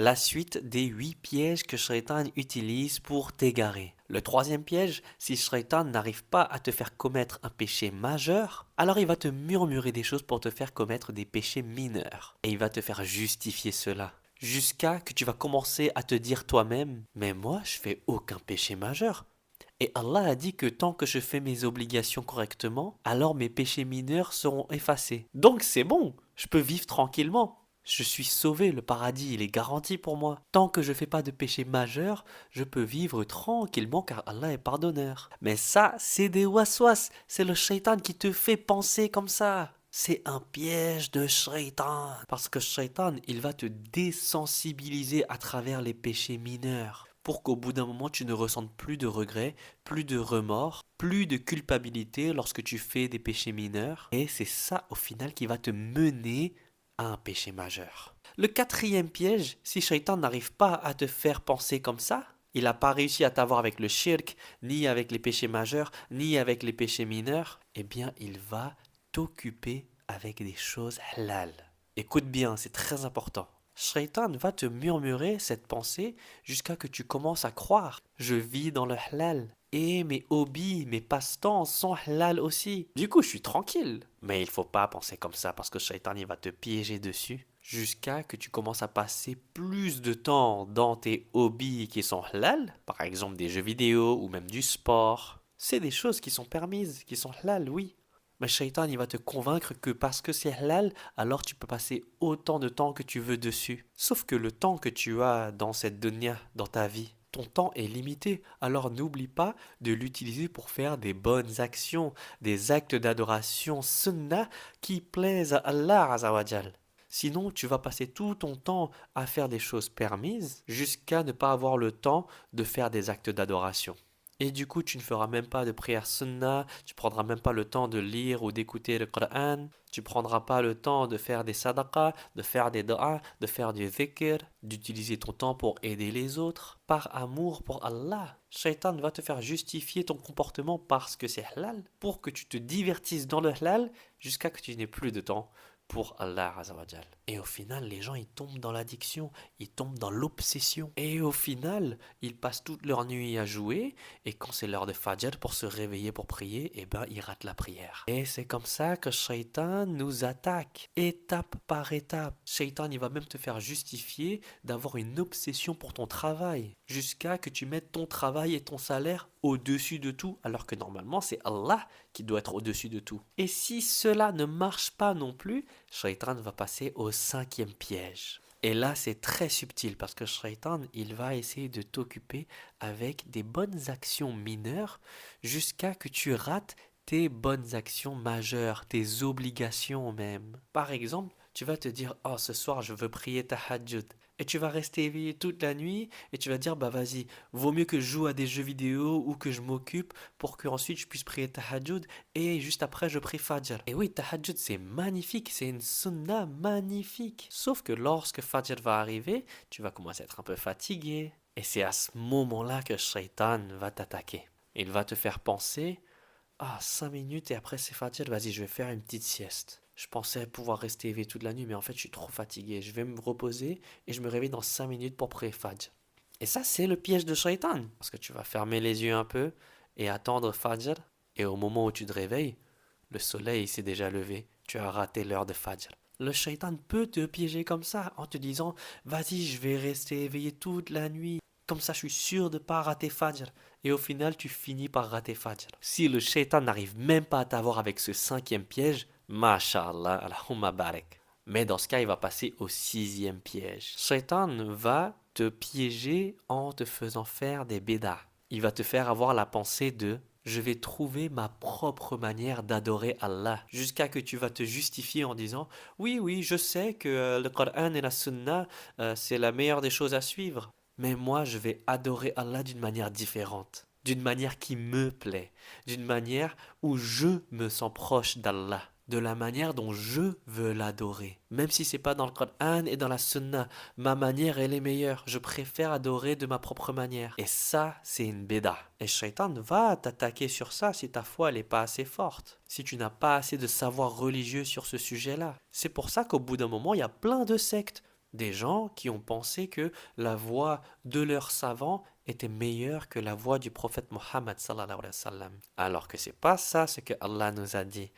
la suite des 8 pièges que Shaitan utilise pour t'égarer. Le troisième piège, si Shaitan n'arrive pas à te faire commettre un péché majeur, alors il va te murmurer des choses pour te faire commettre des péchés mineurs. Et il va te faire justifier cela. Jusqu'à que tu vas commencer à te dire toi-même, mais moi je fais aucun péché majeur. Et Allah a dit que tant que je fais mes obligations correctement, alors mes péchés mineurs seront effacés. Donc c'est bon, je peux vivre tranquillement. Je suis sauvé, le paradis, il est garanti pour moi. Tant que je ne fais pas de péché majeur, je peux vivre tranquillement car Allah est pardonneur. Mais ça, c'est des waswas, c'est le shaitan qui te fait penser comme ça. C'est un piège de shaitan. Parce que shaitan, il va te désensibiliser à travers les péchés mineurs pour qu'au bout d'un moment tu ne ressentes plus de regrets, plus de remords, plus de culpabilité lorsque tu fais des péchés mineurs. Et c'est ça au final qui va te mener à un péché majeur. Le quatrième piège, si Shaitan n'arrive pas à te faire penser comme ça, il n'a pas réussi à t'avoir avec le shirk, ni avec les péchés majeurs, ni avec les péchés mineurs, eh bien il va t'occuper avec des choses halal. Écoute bien, c'est très important. Shaitan va te murmurer cette pensée jusqu'à que tu commences à croire. Je vis dans le halal. Et mes hobbies, mes passe-temps sont halal aussi. Du coup, je suis tranquille. Mais il faut pas penser comme ça parce que Shaitan il va te piéger dessus jusqu'à que tu commences à passer plus de temps dans tes hobbies qui sont halal, par exemple des jeux vidéo ou même du sport. C'est des choses qui sont permises, qui sont halal, oui. Mais Shaitan, il va te convaincre que parce que c'est halal, alors tu peux passer autant de temps que tu veux dessus. Sauf que le temps que tu as dans cette dunya, dans ta vie, ton temps est limité. Alors n'oublie pas de l'utiliser pour faire des bonnes actions, des actes d'adoration sunnah qui plaisent à Allah Azawajal. Sinon, tu vas passer tout ton temps à faire des choses permises jusqu'à ne pas avoir le temps de faire des actes d'adoration. Et du coup, tu ne feras même pas de prière sunnah, tu prendras même pas le temps de lire ou d'écouter le Coran, tu prendras pas le temps de faire des sadaqas, de faire des do'as, de faire du dhikr, d'utiliser ton temps pour aider les autres, par amour pour Allah. Shaitan va te faire justifier ton comportement parce que c'est halal, pour que tu te divertisses dans le halal jusqu'à que tu n'aies plus de temps pour Allah Azawajal. Et au final, les gens, ils tombent dans l'addiction, ils tombent dans l'obsession. Et au final, ils passent toute leur nuit à jouer, et quand c'est l'heure de Fajr pour se réveiller pour prier, eh ben, ils ratent la prière. Et c'est comme ça que Shaitan nous attaque, étape par étape. Shaitan, il va même te faire justifier d'avoir une obsession pour ton travail, jusqu'à que tu mettes ton travail et ton salaire au-dessus de tout, alors que normalement, c'est Allah qui doit être au-dessus de tout. Et si cela ne marche pas non plus, Shaitan va passer au cinquième piège. Et là, c'est très subtil parce que Shaitan, il va essayer de t'occuper avec des bonnes actions mineures jusqu'à que tu rates tes bonnes actions majeures, tes obligations même. Par exemple, tu vas te dire, oh, ce soir, je veux prier tahajjud. Et tu vas rester éveillé toute la nuit et tu vas dire, bah vas-y, vaut mieux que je joue à des jeux vidéo ou que je m'occupe pour qu'ensuite je puisse prier tahajjud et juste après je prie Fajr. Et oui, tahajjud c'est magnifique, c'est une sunna magnifique. Sauf que lorsque Fajr va arriver, tu vas commencer à être un peu fatigué. Et c'est à ce moment-là que Shaitan va t'attaquer. Il va te faire penser, ah, 5 minutes et après c'est Fajr, vas-y, je vais faire une petite sieste. Je pensais pouvoir rester éveillé toute la nuit, mais en fait, je suis trop fatigué. Je vais me reposer et je me réveille dans 5 minutes pour prier Fajr. Et ça, c'est le piège de Shaitan. Parce que tu vas fermer les yeux un peu et attendre Fajr. Et au moment où tu te réveilles, le soleil s'est déjà levé. Tu as raté l'heure de Fajr. Le Shaitan peut te piéger comme ça en te disant, vas-y, je vais rester éveillé toute la nuit. Comme ça, je suis sûr de ne pas rater Fajr. Et au final, tu finis par rater Fajr. Si le Shaitan n'arrive même pas à t'avoir avec ce cinquième piège, Masha'Allah, Allahumma barak. Mais dans ce cas, il va passer au sixième piège. Shaitan va te piéger en te faisant faire des bédas. Il va te faire avoir la pensée de je vais trouver ma propre manière d'adorer Allah. Jusqu'à que tu vas te justifier en disant oui, oui, je sais que le Coran et la Sunna, c'est la meilleure des choses à suivre. Mais moi, je vais adorer Allah d'une manière différente. D'une manière qui me plaît. D'une manière où je me sens proche d'Allah, de la manière dont je veux l'adorer. Même si c'est pas dans le Coran et dans la Sunna, ma manière elle est meilleure. Je préfère adorer de ma propre manière. Et ça, c'est une béda. Et Shaitan va t'attaquer sur ça si ta foi elle est pas assez forte. Si tu n'as pas assez de savoir religieux sur ce sujet-là. C'est pour ça qu'au bout d'un moment, il y a plein de sectes. Des gens qui ont pensé que la voix de leurs savants était meilleure que la voix du prophète Mohammed sallallahu alayhi wa sallam. Alors que c'est pas ça ce que Allah nous a dit.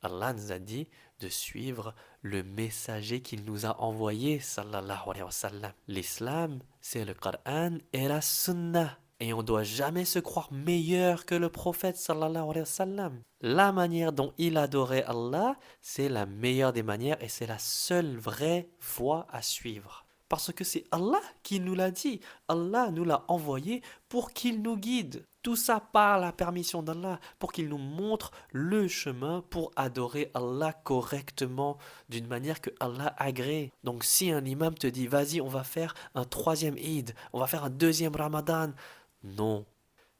Allah nous a dit de suivre le messager qu'il nous a envoyé sallallahu alayhi wa sallam. L'islam, c'est le Coran et la Sunna. Et on ne doit jamais se croire meilleur que le prophète sallallahu alayhi wa sallam. La manière dont il adorait Allah, c'est la meilleure des manières et c'est la seule vraie voie à suivre. Parce que c'est Allah qui nous l'a dit. Allah nous l'a envoyé pour qu'il nous guide. Tout ça par la permission d'Allah, pour qu'il nous montre le chemin pour adorer Allah correctement, d'une manière que Allah agrée. Donc si un imam te dit, vas-y, on va faire un troisième Eid, on va faire un deuxième Ramadan, non,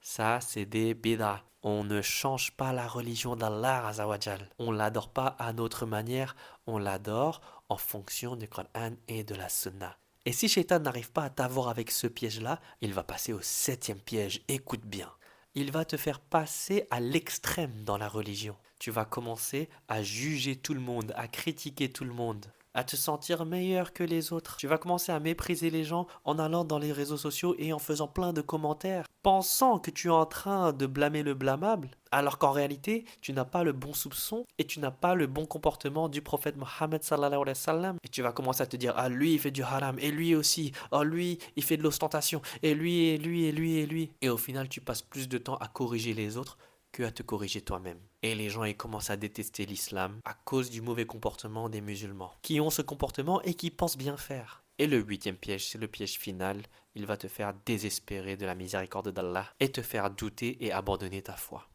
ça c'est des bid'ah. On ne change pas la religion d'Allah Azawajal. On l'adore pas à notre manière, on l'adore en fonction du Coran et de la Sunna. Et si Shaitan n'arrive pas à t'avoir avec ce piège-là, il va passer au septième piège. Écoute bien. Il va te faire passer à l'extrême dans la religion. Tu vas commencer à juger tout le monde, à critiquer tout le monde, à te sentir meilleur que les autres. Tu vas commencer à mépriser les gens en allant dans les réseaux sociaux et en faisant plein de commentaires, pensant que tu es en train de blâmer le blâmable, alors qu'en réalité, tu n'as pas le bon soupçon et tu n'as pas le bon comportement du prophète Mohammed sallallahu alayhi wa sallam. Et tu vas commencer à te dire, ah lui il fait du haram, et lui aussi, oh lui il fait de l'ostentation, et lui, et lui, et lui, et lui. Et au final, tu passes plus de temps à corriger les autres que à te corriger toi-même. Et les gens ils commencent à détester l'islam à cause du mauvais comportement des musulmans, qui ont ce comportement et qui pensent bien faire. Et le huitième piège, c'est le piège final. Il va te faire désespérer de la miséricorde d'Allah et te faire douter et abandonner ta foi.